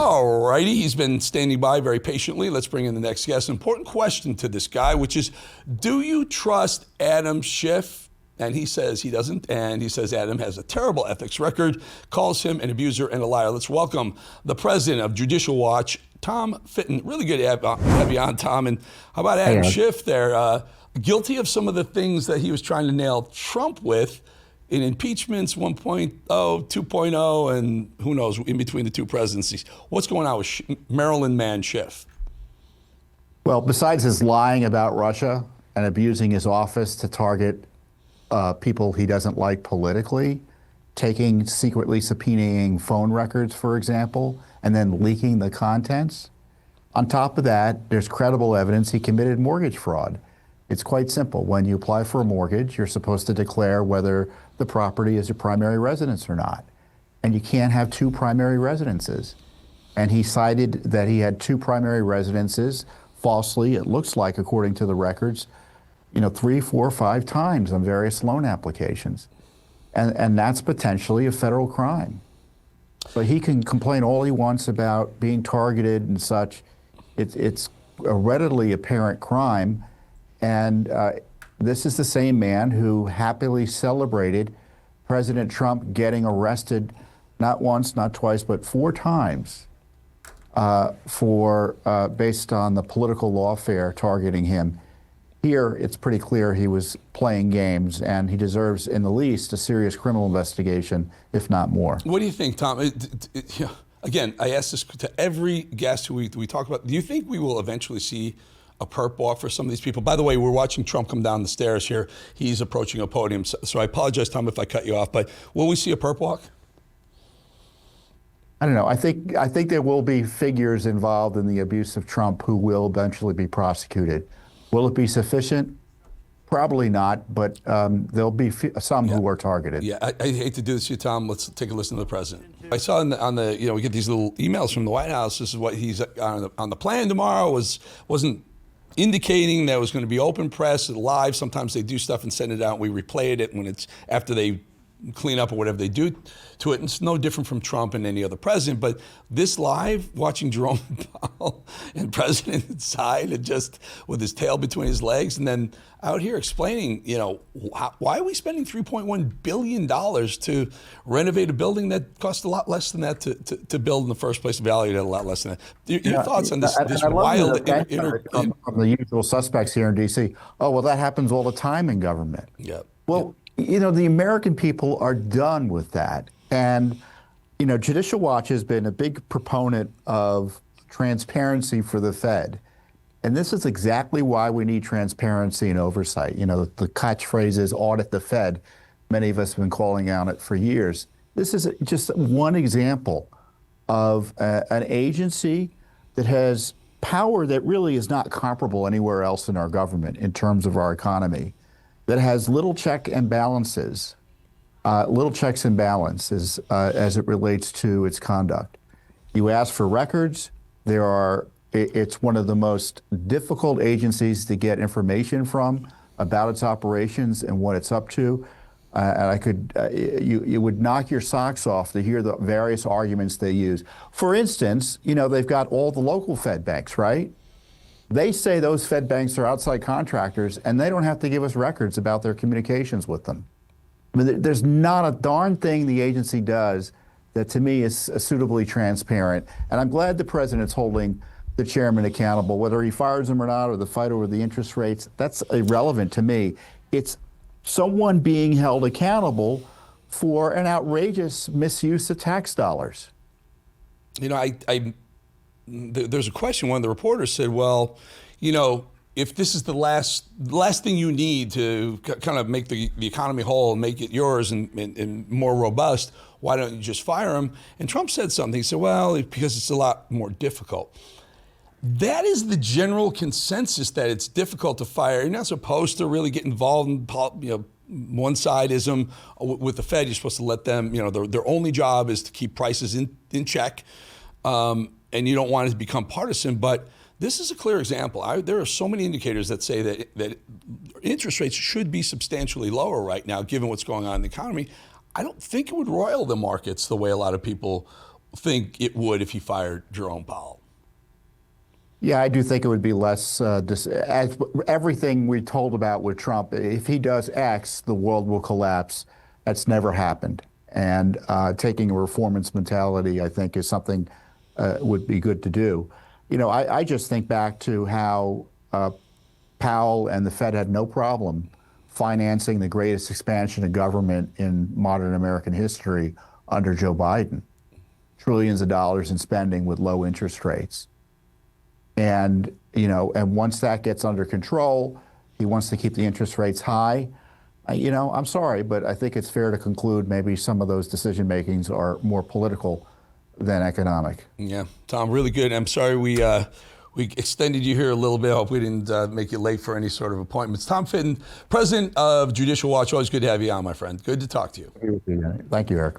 All righty, he's been standing by very patiently. Let's bring in the next guest. An important question to this guy, which is, do you trust Adam Schiff? And he says he doesn't, and he says Adam has a terrible ethics record, calls him an abuser and a liar. Let's welcome the president of Judicial Watch, Tom Fitton. Really good to have you on, Tom. And how about Adam Schiff there? Guilty of some of the things that he was trying to nail Trump with in impeachments 1.0, 2.0, and who knows, in between the two presidencies. What's going on with Maryland man Schiff? Well, besides his lying about Russia and abusing his office to target people he doesn't like politically, secretly subpoenaing phone records, for example, and then leaking the contents. On top of that, there's credible evidence he committed mortgage fraud. It's quite simple. When you apply for a mortgage, you're supposed to declare whether the property is your primary residence or not. And you can't have two primary residences. And he cited that he had two primary residences falsely, it looks like, according to the records, 3, 4, 5 times on various loan applications. And that's potentially a federal crime. But he can complain all he wants about being targeted and such. It's a readily apparent crime. And this is the same man who happily celebrated President Trump getting arrested not once, not twice, but 4 times based on the political lawfare targeting him. Here, it's pretty clear he was playing games, and he deserves, in the least, a serious criminal investigation, if not more. What do you think, Tom? Again, I ask this to every guest who we talk about. Do you think we will eventually see a perp walk for some of these people? By the way, we're watching Trump come down the stairs here. He's approaching a podium. So I apologize, Tom, if I cut you off, but will we see a perp walk? I don't know. I think there will be figures involved in the abuse of Trump who will eventually be prosecuted. Will it be sufficient? Probably not, but there'll be some who are targeted. Yeah, I hate to do this to you, Tom. Let's take a listen to the president. I saw on the we get these little emails from the White House. This is what he's on the plan tomorrow. Wasn't indicating that it was going to be open press and live. Sometimes they do stuff and send it out. We replayed it when it's after they clean up or whatever they do to it. And it's no different from Trump and any other president. But this live, watching Jerome Powell and President inside and just with his tail between his legs, and then out here explaining, why are we spending $3.1 billion to renovate a building that cost a lot less than that to build in the first place, valued at a lot less than that? Your thoughts on this wild from the usual suspects here in D.C. Oh, well, that happens all the time in government. Yeah. Well, the American people are done with that. And, Judicial Watch has been a big proponent of transparency for the Fed. And this is exactly why we need transparency and oversight. The catchphrase is audit the Fed. Many of us have been calling out it for years. This is just one example of an agency that has power that really is not comparable anywhere else in our government in terms of our economy, that has little checks and balances as it relates to its conduct. You ask for records. It's one of the most difficult agencies to get information from about its operations and what it's up to. And you would knock your socks off to hear the various arguments they use. For instance, they've got all the local Fed banks, right? They say those Fed banks are outside contractors, and they don't have to give us records about their communications with them. I mean, there's not a darn thing the agency does that, to me, is suitably transparent. And I'm glad the president's holding the chairman accountable. Whether he fires him or not, or the fight over the interest rates, that's irrelevant to me. It's someone being held accountable for an outrageous misuse of tax dollars. There's a question. One of the reporters said, well, if this is the last thing you need to kind of make the economy whole and make it yours and more robust, why don't you just fire him? And Trump said something. He said, well, because it's a lot more difficult. That is the general consensus, that it's difficult to fire. You're not supposed to really get involved in one-sidism with the Fed. You're supposed to let them, their only job is to keep prices in check. And you don't want it to become partisan, but this is a clear example. There are so many indicators that say that interest rates should be substantially lower right now, given what's going on in the economy. I don't think it would roil the markets the way a lot of people think it would if he fired Jerome Powell. Yeah, I do think it would be less, as everything we're told about with Trump, if he does X, the world will collapse. That's never happened. And taking a reformist mentality, I think, is something would be good to do. You know, I just think back to how Powell and the Fed had no problem financing the greatest expansion of government in modern American history under Joe Biden. Trillions of dollars in spending with low interest rates. And, you know, and once that gets under control, he wants to keep the interest rates high. You know, I'm sorry, but I think it's fair to conclude maybe some of those decision makings are more political than economic. Yeah, Tom, really good. I'm sorry we extended you here a little bit. I hope we didn't make you late for any sort of appointments. Tom Fitton, president of Judicial Watch. Always good to have you on, my friend. Good to talk to you. Thank you, Eric.